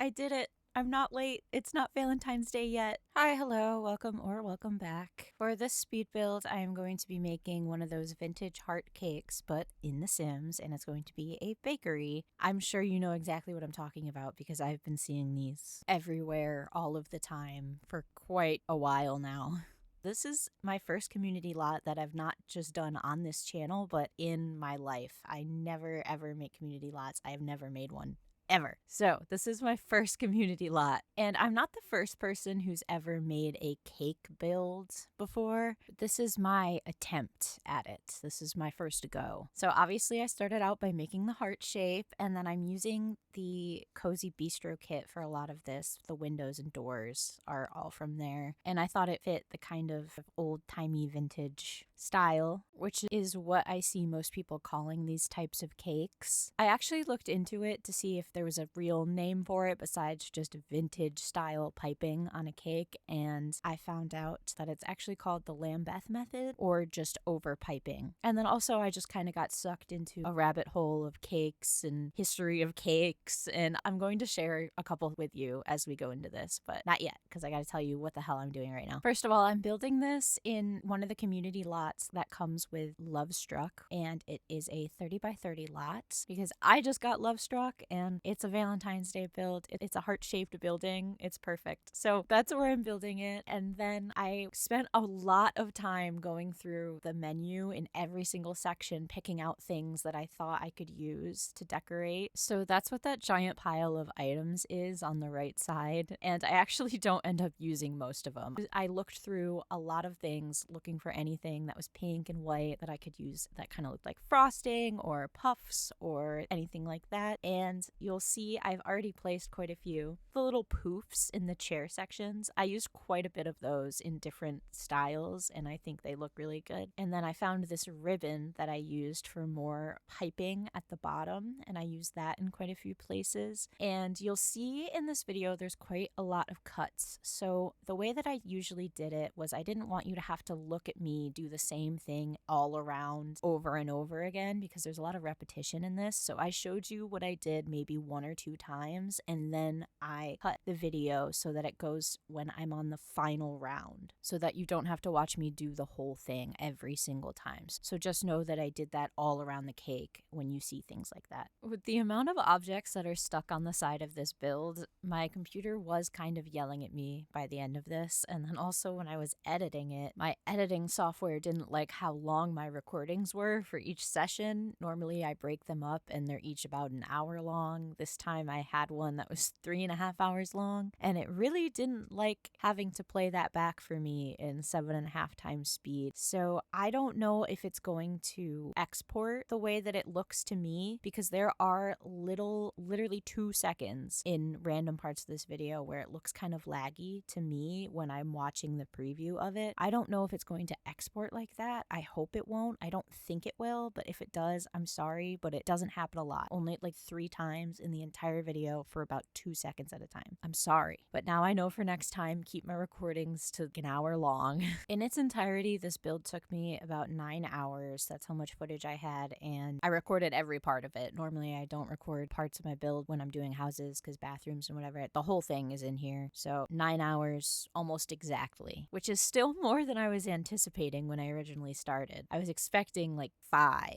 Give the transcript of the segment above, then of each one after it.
I did it. I'm not late. It's not Valentine's Day yet. Hi, hello, welcome back. For this speed build, I am going to be making one of those vintage heart cakes, but in The Sims, and it's going to be a bakery. I'm sure you know exactly what I'm talking about because I've been seeing these everywhere all of the time for quite a while now. This is my first community lot that I've not just done on this channel, but in my life. I never ever make community lots. I have never made one. Ever. So this is my first community lot, and I'm not the first person who's ever made a cake build before. This is my attempt at it. This is my first go. So obviously I started out by making the heart shape, and then I'm using the Cozy Bistro kit for a lot of this. The windows and doors are all from there, and I thought it fit the kind of old-timey vintage style, which is what I see most people calling these types of cakes. I actually looked into it to see if there was a real name for it besides just vintage style piping on a cake, and I found out that it's actually called the lambeth method or just over piping. And then also I just kind of got sucked into a rabbit hole of cakes and history of cakes, and I'm going to share a couple with you as we go into this, but not yet because I got to tell you what the hell I'm doing right now. First of all, I'm building this in one of the community lots that comes with Love Struck, and it is a 30 by 30 lot because I just got Love Struck and it's a Valentine's Day build. It's a heart-shaped building. It's perfect. So that's where I'm building it. And then I spent a lot of time going through the menu in every single section, picking out things that I thought I could use to decorate. So that's what that giant pile of items is on the right side. And I actually don't end up using most of them. I looked through a lot of things looking for anything that was pink and white that I could use that kind of looked like frosting or puffs or anything like that. And you'll see I've already placed quite a few. The little poofs in the chair sections, I used quite a bit of those in different styles, and I think they look really good. And then I found this ribbon that I used for more piping at the bottom, and I used that in quite a few places. And you'll see in this video there's quite a lot of cuts. So the way that I usually did it was I didn't want you to have to look at me do the same thing all around over and over again because there's a lot of repetition in this. So I showed you what I did maybe one or two times, and then I cut the video so that it goes when I'm on the final round so that you don't have to watch me do the whole thing every single time. So just know that I did that all around the cake when you see things like that. With the amount of objects that are stuck on the side of this build, my computer was kind of yelling at me by the end of this. And then also when I was editing it, my editing software didn't like how long my recordings were for each session. Normally I break them up and they're each about an hour long. This time I had one that was 3.5 hours long, and it really didn't like having to play that back for me in 7.5 times speed. So I don't know if it's going to export the way that it looks to me, because there are literally 2 seconds in random parts of this video where it looks kind of laggy to me when I'm watching the preview of it. I don't know if it's going to export like that. I hope it won't. I don't think it will, but if it does, I'm sorry, but it doesn't happen a lot. Only like 3 times in the entire video for about 2 seconds at a time. I'm sorry, but now I know for next time, keep my recordings to an hour long. In its entirety, this build took me about 9 hours. That's how much footage I had, and I recorded every part of it. Normally, I don't record parts of my build when I'm doing houses because bathrooms and whatever. The whole thing is in here. So 9 hours almost exactly, which is still more than I was anticipating when I originally started. I was expecting like 5.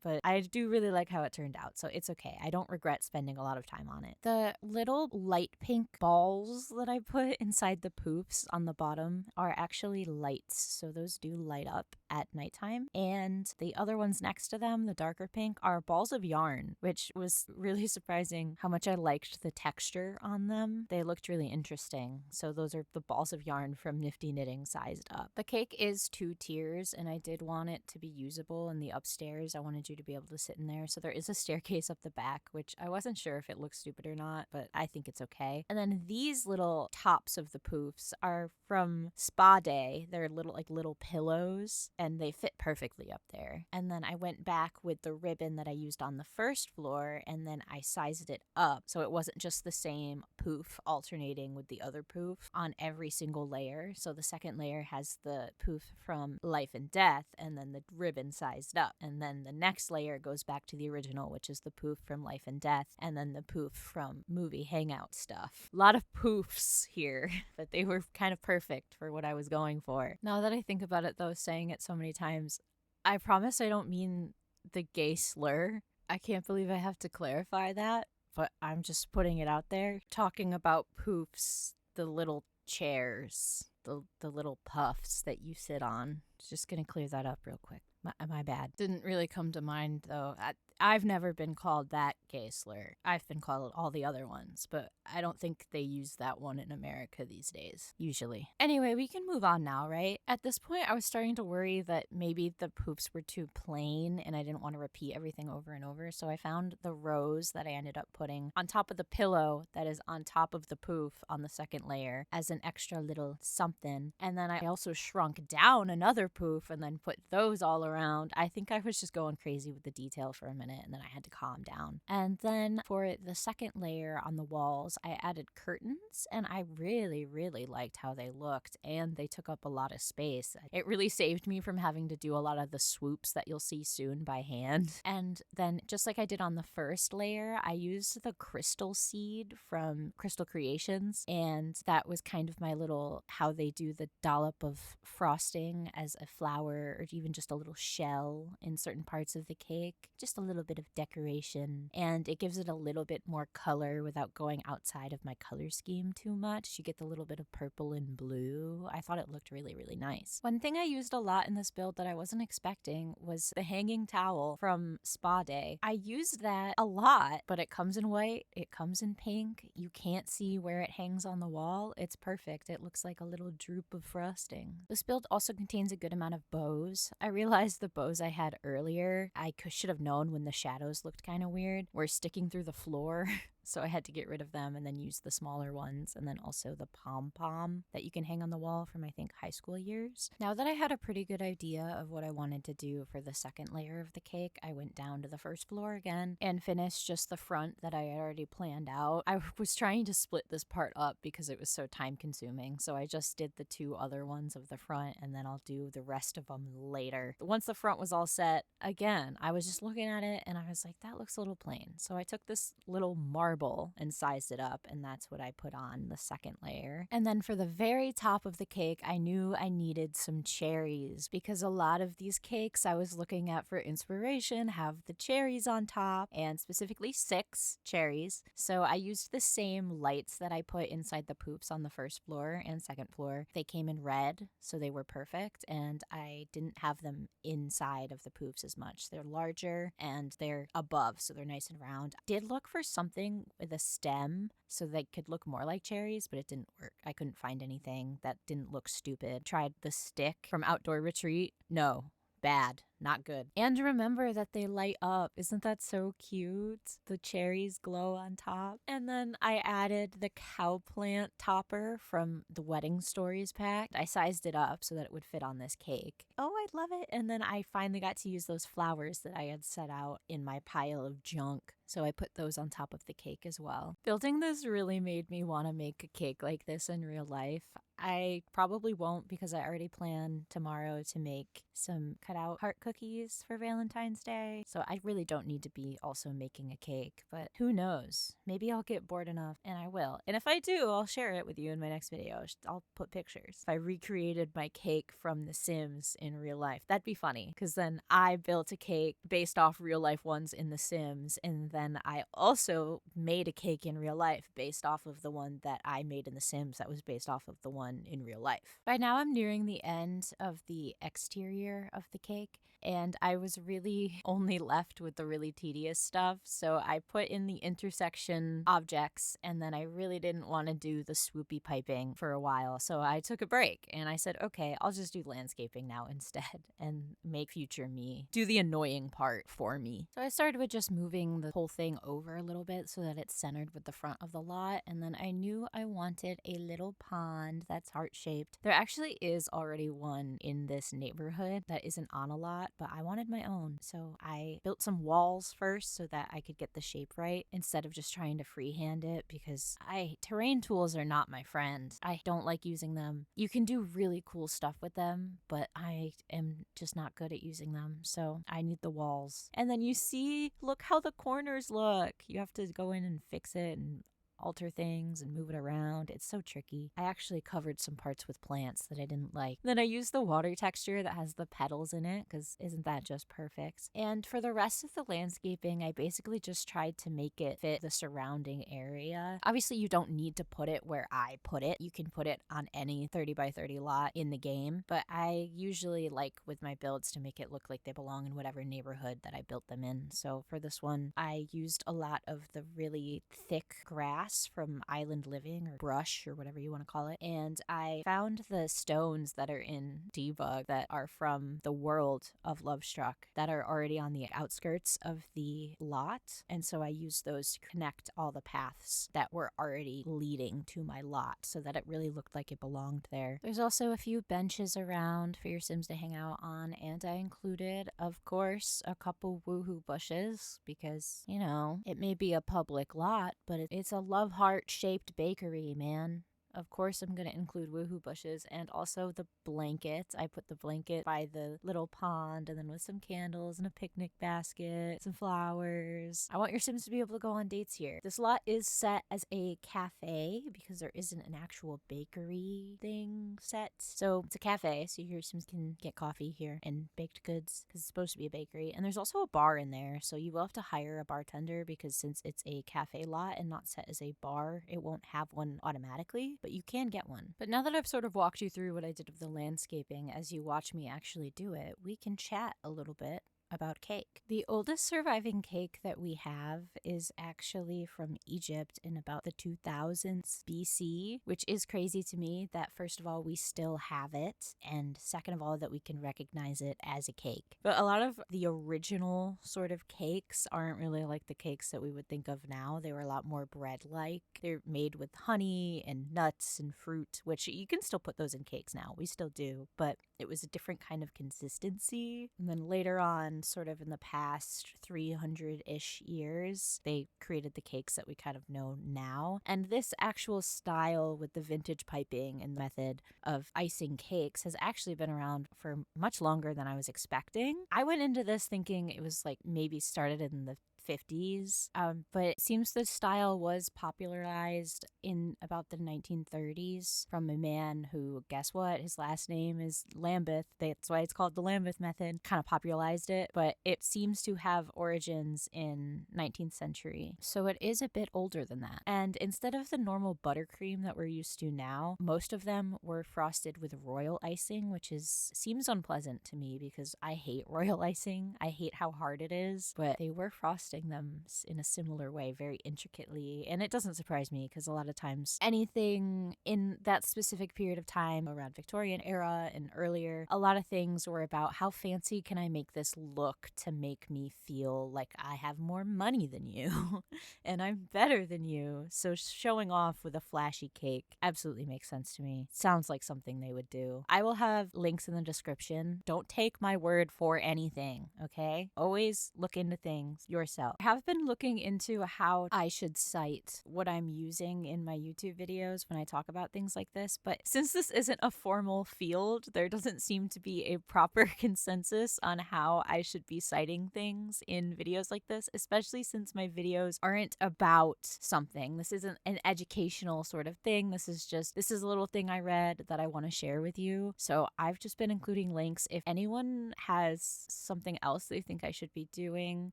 But I do really like how it turned out, so it's okay. I don't regret spending a lot of time on it. The little light pink balls that I put inside the poofs on the bottom are actually lights, so those do light up at nighttime. And the other ones next to them, the darker pink, are balls of yarn, which was really surprising how much I liked the texture on them. They looked really interesting. So those are the balls of yarn from Nifty Knitting sized up. The cake is 2 tiers, and I did want it to be usable in the upstairs. I wanted you to be able to sit in there. So there is a staircase up the back, which I wasn't sure if it looks stupid or not, but I think it's okay. And then these little tops of the poofs are from Spa Day. They're little pillows, and they fit perfectly up there. And then I went back with the ribbon that I used on the first floor, and then I sized it up so it wasn't just the same poof alternating with the other poof on every single layer. So the second layer has the poof from Life and Death and then the ribbon sized up. And then the next layer goes back to the original, which is the poof from Life and Death and then the poof from movie hangout stuff. A lot of poofs here, but they were kind of perfect for what I was going for. Now that I think about it though, saying it so many times, I promise I don't mean the gay slur. I can't believe I have to clarify that, but I'm just putting it out there. Talking about poofs, the little chairs, the little puffs that you sit on. Just gonna clear that up real quick. My bad. Didn't really come to mind though. I've never been called that gay slur. I've been called all the other ones, but I don't think they use that one in America these days, usually. Anyway, we can move on now, right? At this point, I was starting to worry that maybe the poofs were too plain and I didn't want to repeat everything over and over, so I found the rose that I ended up putting on top of the pillow that is on top of the poof on the second layer as an extra little something. And then I also shrunk down another poof and then put those all around. I think I was just going crazy with the detail for a minute and then I had to calm down. And then for the second layer on the walls, I added curtains and I really, really liked how they looked and they took up a lot of space. It really saved me from having to do a lot of the swoops that you'll see soon by hand. And then just like I did on the first layer, I used the crystal seed from Crystal Creations and that was kind of my little how they do the dollop of frosting as a flower or even just a little shell in certain parts of the cake. Just a little bit of decoration and it gives it a little bit more color without going outside of my color scheme too much. You get the little bit of purple and blue. I thought it looked really, really nice. One thing I used a lot in this build that I wasn't expecting was the hanging towel from Spa Day. I used that a lot, but it comes in white, it comes in pink. You can't see where it hangs on the wall. It's perfect. It looks like a little droop of frosting. This build also contains a good amount of bows. I realized the bows I had earlier, I should have known when the shadows looked kind of weird, were sticking through the floor. So I had to get rid of them and then use the smaller ones and then also the pom-pom that you can hang on the wall from I think high school years. Now that I had a pretty good idea of what I wanted to do for the second layer of the cake, I went down to the first floor again and finished just the front that I had already planned out. I was trying to split this part up because it was so time consuming, so I just did the two other ones of the front and then I'll do the rest of them later. Once the front was all set, again, I was just looking at it and I was like, that looks a little plain. So I took this little marble and sized it up and that's what I put on the second layer. And then for the very top of the cake, I knew I needed some cherries because a lot of these cakes I was looking at for inspiration have the cherries on top and specifically 6 cherries. So I used the same lights that I put inside the poops on the first floor and second floor. They came in red, so they were perfect and I didn't have them inside of the poops as much. They're larger and they're above, so they're nice and round. Did look for something with a stem so they could look more like cherries, but it didn't work. I couldn't find anything that didn't look stupid. Tried the stick from Outdoor Retreat. No. Bad. Not good. And remember that they light up. Isn't that so cute? The cherries glow on top. And then I added the cow plant topper from the Wedding Stories pack. I sized it up so that it would fit on this cake. Oh, I love it. And then I finally got to use those flowers that I had set out in my pile of junk. So I put those on top of the cake as well. Building this really made me want to make a cake like this in real life. I probably won't because I already plan tomorrow to make some cutout heart cookies for Valentine's Day. So I really don't need to be also making a cake, but who knows? Maybe I'll get bored enough and I will. And if I do, I'll share it with you in my next video. I'll put pictures. If I recreated my cake from The Sims in real life, that'd be funny because then I built a cake based off real life ones in The Sims and then I also made a cake in real life based off of the one that I made in The Sims that was based off of the one in real life. By now I'm nearing the end of the exterior of the cake and I was really only left with the really tedious stuff, so I put in the intersection objects and then I really didn't want to do the swoopy piping for a while, so I took a break and I said, okay, I'll just do landscaping now instead and make future me do the annoying part for me. So I started with just moving the whole thing over a little bit so that it's centered with the front of the lot, and then I knew I wanted a little pond that's heart-shaped. There actually is already one in this neighborhood that isn't on a lot, but I wanted my own. So I built some walls first so that I could get the shape right instead of just trying to freehand it, because terrain tools are not my friend. I don't like using them. You can do really cool stuff with them, but I am just not good at using them. So I need the walls. And then you see, look how the corners look. You have to go in and fix it and alter things and move it around. It's so tricky. I actually covered some parts with plants that I didn't like. Then I used the water texture that has the petals in it, because isn't that just perfect? And for the rest of the landscaping, I basically just tried to make it fit the surrounding area. Obviously, you don't need to put it where I put it. You can put it on any 30 by 30 lot in the game, but I usually like with my builds to make it look like they belong in whatever neighborhood that I built them in. So for this one, I used a lot of the really thick grass from Island Living, or brush, or whatever you want to call it. And I found the stones that are in Debug that are from the world of Lovestruck that are already on the outskirts of the lot. And so I used those to connect all the paths that were already leading to my lot so that it really looked like it belonged there. There's also a few benches around for your Sims to hang out on, and I included, of course, a couple woohoo bushes because, you know, it may be a public lot, but it's a love heart shaped bakery, man. Of course, I'm going to include woohoo bushes and also the blanket. I put the blanket by the little pond, and then with some candles and a picnic basket, some flowers. I want your Sims to be able to go on dates here. This lot is set as a cafe because there isn't an actual bakery thing set. So it's a cafe, so your Sims can get coffee here and baked goods because it's supposed to be a bakery. And there's also a bar in there, so you will have to hire a bartender because since it's a cafe lot and not set as a bar, it won't have one automatically, but you can get one. But now that I've sort of walked you through what I did with the landscaping as you watch me actually do it, we can chat a little bit about cake. The oldest surviving cake that we have is actually from Egypt in about the 2000s BC, which is crazy to me that first of all we still have it, and second of all that we can recognize it as a cake. But a lot of the original sort of cakes aren't really like the cakes that we would think of now. They were a lot more bread-like. They're made with honey and nuts and fruit, which you can still put those in cakes now. We still do, but it was a different kind of consistency. And then later on, sort of in the past 300-ish years, they created the cakes that we kind of know now. And this actual style with the vintage piping and method of icing cakes has actually been around for much longer than I was expecting. I went into this thinking it was like maybe started in the 50s, but it seems the style was popularized in about the 1930s from a man who, guess what, his last name is Lambeth. That's why it's called the Lambeth method. Kind of popularized it, but it seems to have origins in 19th century, so it is a bit older than that. And instead of the normal buttercream that we're used to now, most of them were frosted with royal icing, which seems unpleasant to me because I hate royal icing. I hate how hard it is, but they were frosted them in a similar way, very intricately. And it doesn't surprise me because a lot of times anything in that specific period of time around Victorian era and earlier, a lot of things were about how fancy can I make this look to make me feel like I have more money than you and I'm better than you. So showing off with a flashy cake absolutely makes sense to me. Sounds like something they would do. I will have links in the description. Don't take my word for anything, okay? Always look into things yourself. I have been looking into how I should cite what I'm using in my YouTube videos when I talk about things like this, but since this isn't a formal field, there doesn't seem to be a proper consensus on how I should be citing things in videos like this, especially since my videos aren't about something. This isn't an educational sort of thing. This is a little thing I read that I want to share with you. So I've just been including links. If anyone has something else they think I should be doing,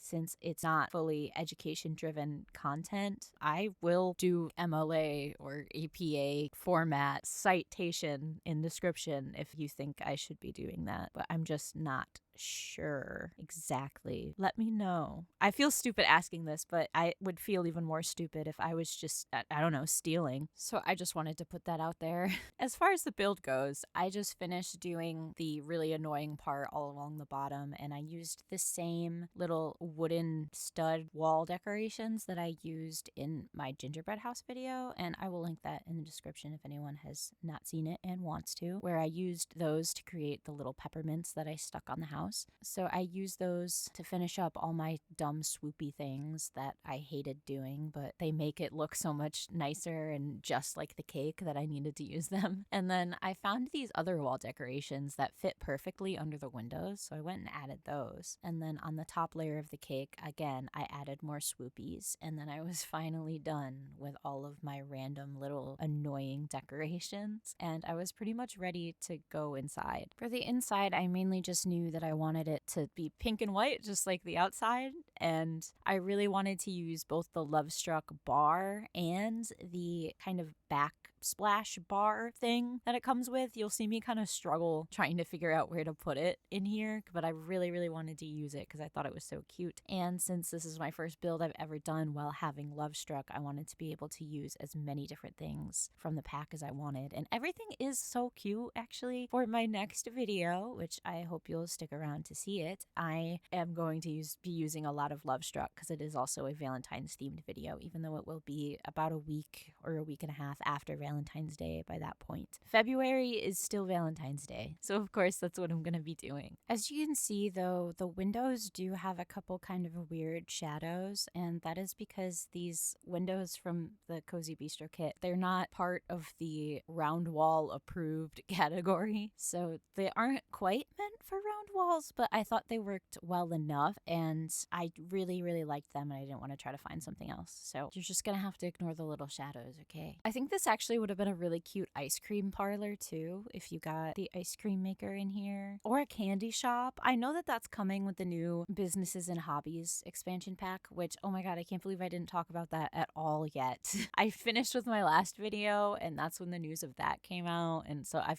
since it's not fully education driven content, I will do MLA or APA format citation in description if you think I should be doing that, but I'm just not sure exactly. Let me know. I feel stupid asking this, but I would feel even more stupid if I was just, I don't know, stealing. So I just wanted to put that out there. As far as the build goes, I just finished doing the really annoying part all along the bottom, and I used the same little wooden stud wall decorations that I used in my gingerbread house video, and I will link that in the description if anyone has not seen it and wants to, where I used those to create the little peppermints that I stuck on the house. house. So I use those to finish up all my dumb swoopy things that I hated doing, but they make it look so much nicer and just like the cake that I needed to use them. And then I found these other wall decorations that fit perfectly under the windows, so I went and added those. And then on the top layer of the cake, again, I added more swoopies, and then I was finally done with all of my random little annoying decorations, and I was pretty much ready to go inside. For the inside, I mainly just knew that I wanted it to be pink and white, just like the outside, and I really wanted to use both the Love Struck bar and the kind of backsplash bar thing that it comes with. You'll see me kind of struggle trying to figure out where to put it in here, but I really wanted to use it because I thought it was so cute. And since this is my first build I've ever done while having Love Struck, I wanted to be able to use as many different things from the pack as I wanted. And everything is so cute, actually. For my next video, which I hope you'll stick around to see it, I am going to be using a lot of Love Struck because it is also a Valentine's themed video, even though it will be about a week or a week and a half after Valentine's Day by that point. February is still Valentine's Day, so of course that's what I'm going to be doing. As you can see though, the windows do have a couple kind of weird shadows, and that is because these windows from the Cozy Bistro kit, they're not part of the round wall approved category, so they aren't quite meant for round walls, but I thought they worked well enough, and I really liked them, and I didn't want to try to find something else. So you're just gonna have to ignore the little shadows, okay? I think this actually would have been a really cute ice cream parlor too, if you got the ice cream maker in here, or a candy shop. I know that that's coming with the new Businesses and Hobbies expansion pack, which, oh my god, I can't believe I didn't talk about that at all yet. I finished with my last video, and that's when the news of that came out, and so I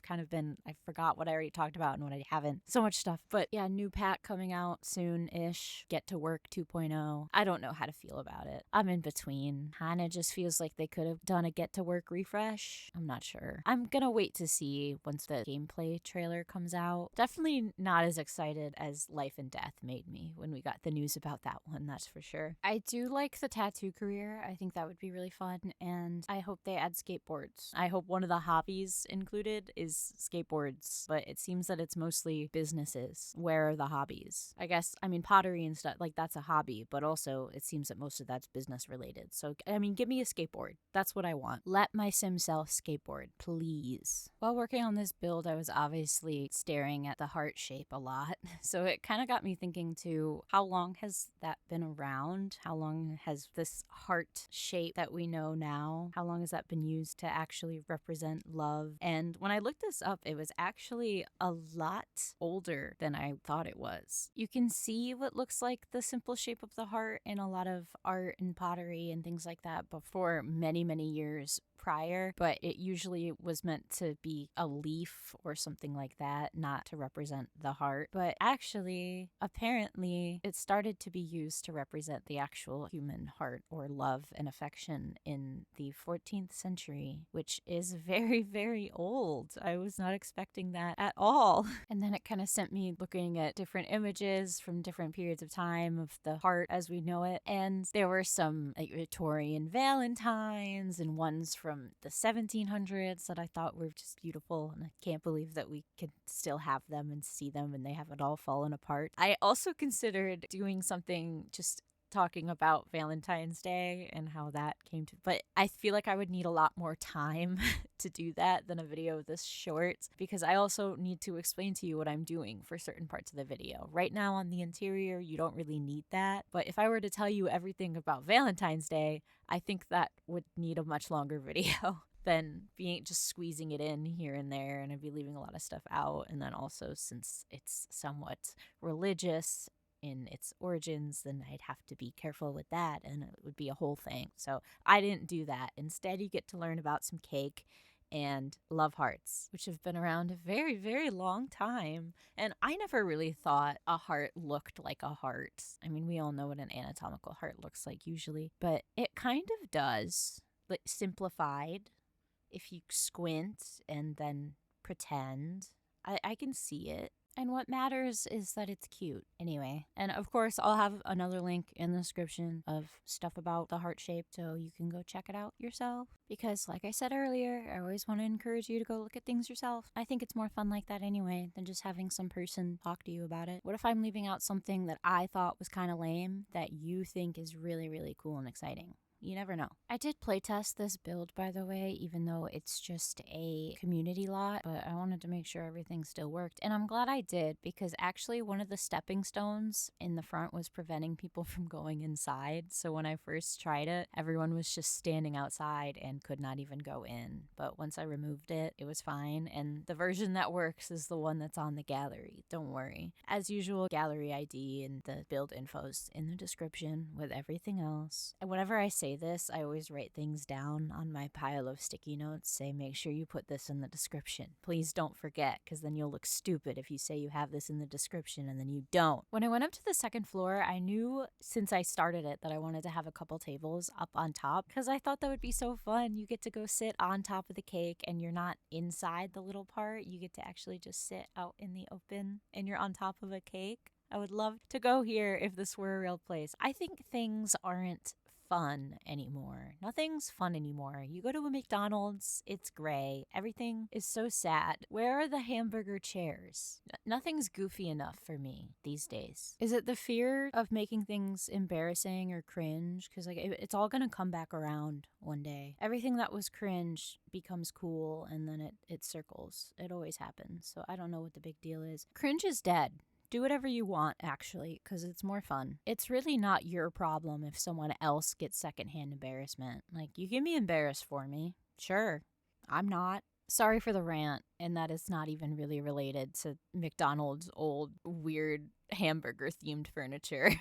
forgot what I already talked about and what I haven't. So much stuff. But yeah, new pack coming out soon-ish. Get to Work 2.0. I don't know how to feel about it. I'm in between. Kinda just feels like they could have done a Get to Work refresh. I'm not sure. I'm gonna wait to see once the gameplay trailer comes out. Definitely not as excited as Life and Death made me when we got the news about that one, that's for sure. I do like the tattoo career. I think that would be really fun, and I hope they add skateboards. I hope one of the hobbies included is skateboards, but it seems that it's mostly businesses. Where are the hobbies? I guess, pottery and stuff, like that's a hobby, but also it seems that most of that's business related. So, give me a skateboard. That's what I want. Let my sim self skateboard, please. While working on this build, I was obviously staring at the heart shape a lot. So it kind of got me thinking too, how long has that been around? How long has this heart shape that we know now, how long has that been used to actually represent love? And when I looked this up, it was actually a lot older than I thought it was. You can see what looks like the simple shape of the heart in a lot of art and pottery and things like that before many years prior, but it usually was meant to be a leaf or something like that, not to represent the heart. But actually, apparently, it started to be used to represent the actual human heart or love and affection in the 14th century, which is very old. I was not expecting that at all. And then it kind of sent me looking at different images from different periods of time of the heart as we know it, and there were some like Victorian Valentines and ones from the 1700s that I thought were just beautiful, and I can't believe that we can still have them and see them and they haven't all fallen apart. I also considered doing something just talking about Valentine's Day and how that came to, but I feel like I would need a lot more time to do that than a video this short, because I also need to explain to you what I'm doing for certain parts of the video. Right now on the interior, you don't really need that, but if I were to tell you everything about Valentine's Day, I think that would need a much longer video than just squeezing it in here and there, and I'd be leaving a lot of stuff out. And then also, since it's somewhat religious in its origins, then I'd have to be careful with that, and it would be a whole thing. So I didn't do that. Instead, you get to learn about some cake and love hearts, which have been around a very long time. And I never really thought a heart looked like a heart. We all know what an anatomical heart looks like usually, but it kind of does. Like, simplified, if you squint and then pretend, I can see it. And what matters is that it's cute anyway. And of course, I'll have another link in the description of stuff about the heart shape so you can go check it out yourself. Because like I said earlier, I always want to encourage you to go look at things yourself. I think it's more fun like that anyway than just having some person talk to you about it. What if I'm leaving out something that I thought was kind of lame that you think is really, really cool and exciting? You never know. I did playtest this build, by the way, even though it's just a community lot, but I wanted to make sure everything still worked. And I'm glad I did, because actually one of the stepping stones in the front was preventing people from going inside. So when I first tried it, everyone was just standing outside and could not even go in. But once I removed it, it was fine. And the version that works is the one that's on the gallery. Don't worry. As usual, gallery ID and the build info's in the description with everything else. And whenever I say this, I always write things down on my pile of sticky notes, say make sure you put this in the description. Please don't forget, because then you'll look stupid if you say you have this in the description and then you don't. When I went up to the second floor, I knew since I started it that I wanted to have a couple tables up on top, because I thought that would be so fun. You get to go sit on top of the cake and you're not inside the little part. You get to actually just sit out in the open and you're on top of a cake. I would love to go here if this were a real place. I think things aren't fun anymore. Nothing's fun anymore. You go to a McDonald's, it's gray. Everything is so sad. Where are the hamburger chairs? Nothing's goofy enough for me these days. Is it the fear of making things embarrassing or cringe? Because like it's all gonna come back around one day. Everything that was cringe becomes cool and then it circles. It always happens. So I don't know what the big deal is. Cringe is dead. Do whatever you want, actually, because it's more fun. It's really not your problem if someone else gets secondhand embarrassment. Like, you can be embarrassed for me. Sure, I'm not. Sorry for the rant, and that is not even really related to McDonald's old, weird hamburger-themed furniture.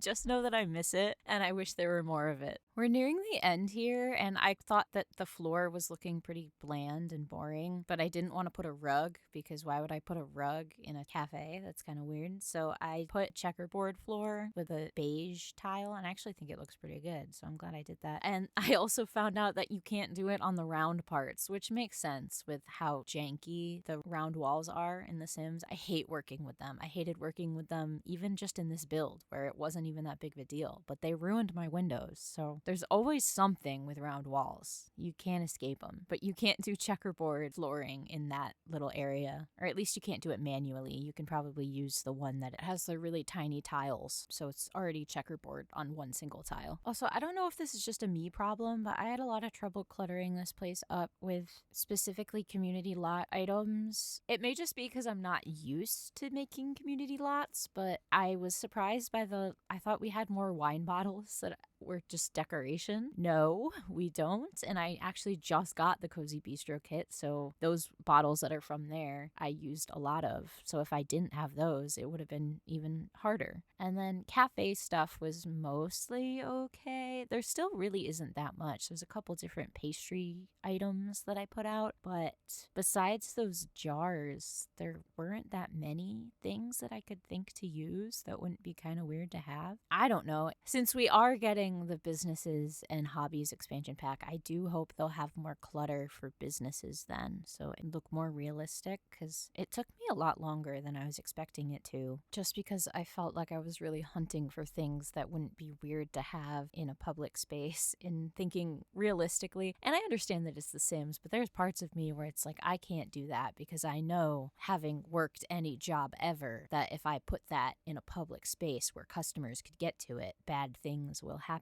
Just know that I miss it, and I wish there were more of it. We're nearing the end here, and I thought that the floor was looking pretty bland and boring, but I didn't want to put a rug, because why would I put a rug in a cafe? That's kind of weird. So I put checkerboard floor with a beige tile, and I actually think it looks pretty good, so I'm glad I did that. And I also found out that you can't do it on the round parts, which makes sense with how janky the round walls are in The Sims. I hate working with them. I hated working with them even just in this build where it wasn't even that big of a deal, but they ruined my windows. So there's always something with round walls. You can't escape them, but you can't do checkerboard flooring in that little area, or at least you can't do it manually. You can probably use the one that has the really tiny tiles, so it's already checkerboard on one single tile. Also, I don't know if this is just a me problem, but I had a lot of trouble cluttering this place up with specifically community lot items. It may just be because I'm not used to making community lots, but I was surprised by I thought we had more wine bottles that were just decoration. No, we don't. And I actually just got the Cozy Bistro kit, so those bottles that are from there, I used a lot of. So if I didn't have those, it would have been even harder. And then cafe stuff was mostly okay. There still really isn't that much. There's a couple different pastry items that I put out, but besides those jars, there weren't that many things that I could think to use that wouldn't be kind of weird to have. I don't know. Since we are getting the businesses and hobbies expansion pack, I do hope they'll have more clutter for businesses then, so it look more realistic, because it took me a lot longer than I was expecting it to, just because I felt like I was really hunting for things that wouldn't be weird to have in a public space and thinking realistically. And I understand that it's The Sims, but there's parts of me where it's like, I can't do that, because I know, having worked any job ever, that if I put that in a public space where customers could get to it, bad things will happen.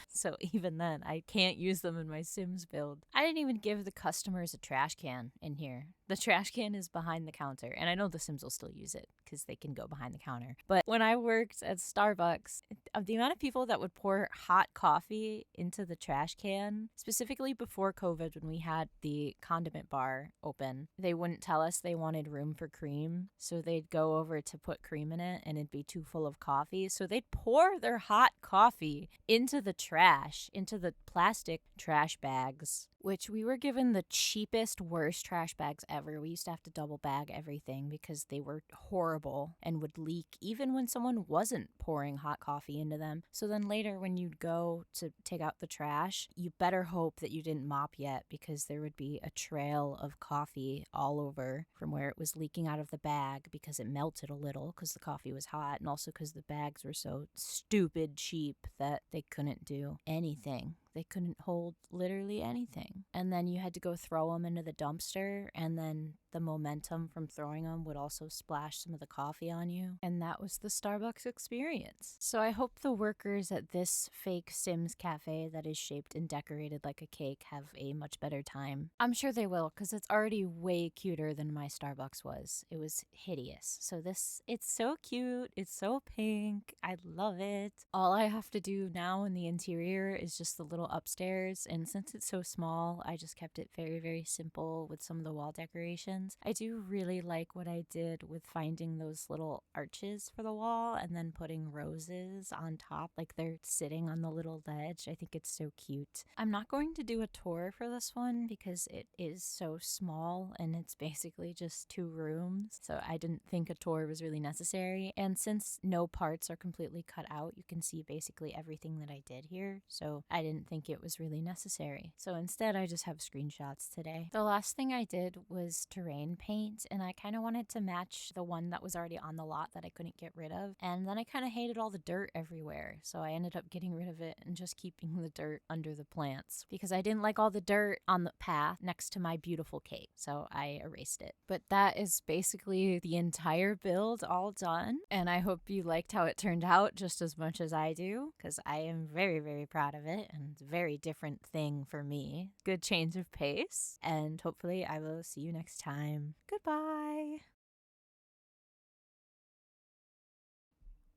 So even then, I can't use them in my Sims build. I didn't even give the customers a trash can in here. The trash can is behind the counter, and I know the Sims will still use it because they can go behind the counter. But when I worked at Starbucks, the amount of people that would pour hot coffee into the trash can, specifically before COVID when we had the condiment bar open, they wouldn't tell us they wanted room for cream, so they'd go over to put cream in it and it'd be too full of coffee, so they'd pour their hot coffee into the trash, into the plastic trash bags, which we were given the cheapest, worst trash bags ever. We used to have to double bag everything because they were horrible and would leak even when someone wasn't pouring hot coffee into them. So then later when you'd go to take out the trash, you better hope that you didn't mop yet because there would be a trail of coffee all over from where it was leaking out of the bag because it melted a little because the coffee was hot, and also because the bags were so stupid cheap that they couldn't do anything. They couldn't hold literally anything. And then you had to go throw them into the dumpster, and then the momentum from throwing them would also splash some of the coffee on you. And that was the Starbucks experience. So I hope the workers at this fake Sims cafe that is shaped and decorated like a cake have a much better time. I'm sure they will, because it's already way cuter than my Starbucks was. It was hideous. So it's so cute. It's so pink. I love it. All I have to do now in the interior is just the little upstairs, and since it's so small, I just kept it very, very simple with some of the wall decorations. I do really like what I did with finding those little arches for the wall and then putting roses on top, like they're sitting on the little ledge. I think it's so cute. I'm not going to do a tour for this one because it is so small and it's basically just 2 rooms, so I didn't think a tour was really necessary. And since no parts are completely cut out, you can see basically everything that I did here, so I didn't think it was really necessary. So instead, I just have screenshots today. The last thing I did was terrain paint, and I kind of wanted to match the one that was already on the lot that I couldn't get rid of. And then I kind of hated all the dirt everywhere, so I ended up getting rid of it and just keeping the dirt under the plants because I didn't like all the dirt on the path next to my beautiful cake, so I erased it. But that is basically the entire build all done, and I hope you liked how it turned out just as much as I do, because I am very, very proud of it, and it's a very different thing for me. Good change of pace, and hopefully I will see you next time. Goodbye!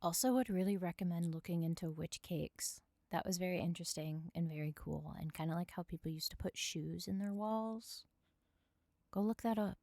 Also would really recommend looking into witch cakes. That was very interesting and very cool, and kind of like how people used to put shoes in their walls. Go look that up.